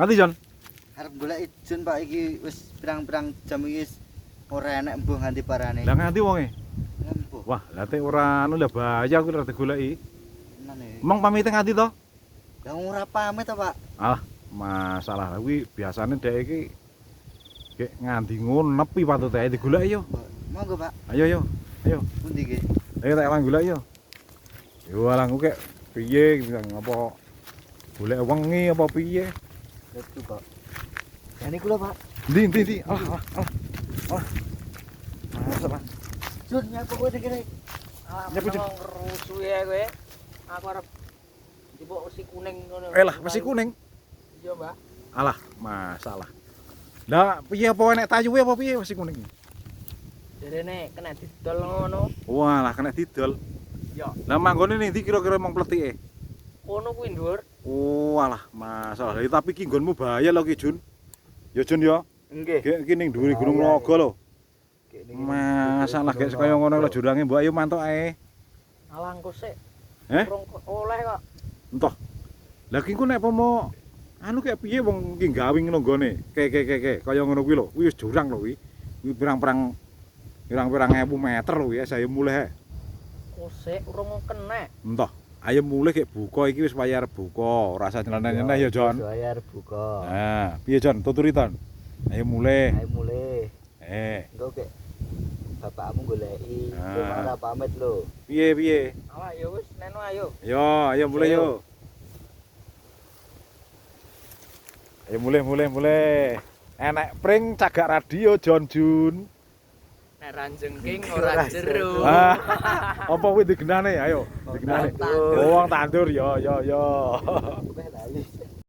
Nganti Jon? Arep golek Jun Pak iki wis pirang-pirang jam iki wis ora enek mbuh nganti parane. Lah nganti wonge. Ngembuh. Wah, lah teh ora anu lah bahaya aku ora digoleki. Nane. Emang pamite nganti to? Lah ora pamit to, Pak. Alah, masalah kuwi biasane dhek iki gek nganti ngono nepi patut ae digoleki yo. Monggo, Pak. Ayo yo. Ayo. Pundi iki? Ayo tak lang golek yo. Yo alangku kek piye apa golek wengi apa piye? Letu, Pak. Ya niku lho, Pak. Ndi. Alah. Masalah. Jun nyapa kowe iki? Nyapa, Jun? Rusuh ya kowe. Aku arep dipok wesi kuning ngono. Lah, wesi kuning. Iya, Mbak. Alah, masalah. Lah, piye apa enek tayuwe apa piye wesi kuning? Derene kena didol ngono. Walah, kena didol. Ya, Lah manggone ning ndi kira-kira mong pletike? kono kuwi dhuwur. Oh, alah, masalah. Lah, tapi ki nggonmu bahaya lho ki, Jun. Ya, Jun ya. Nggih. Gek ki ning dhuwure Gunung Naga lho. Masalah gek kaya ngono lho jurange, mbok ayo mantuk ae. Alah engko sik. Heh? Urung oleh kok. Entah. Lah ki engko nek pomo anu kaya piye wong ki gawe ngono nggone. Kaya ngono kuwi lho. Kuwi wis jurang lho kuwi. Kuwi pirang-pirang ewu meter lho ya saya mulai. Kok sik urung kena. Entah. Ayo mulai kek buka iki wis wayar buka. Ora usah nyeleneh-nyeleneh ya, Jon. Bayar buka. Nah, piye Jon? Tuturi Ton. Ayo mulai. Ayo mulai. Engko kek bapakmu goleki. Ah. Kowe ora pamit lho. Piye? Alah ya wis neno ayo. Yo, ayo mulai yo. Ayo mulai. Enek pring cagak radio Jon Jun. Nek ranjengking ora jero. Ah, apa kuwi digenane? Ayo, digenane. Tandur. Oh, wong tandur yo. Kowe lali.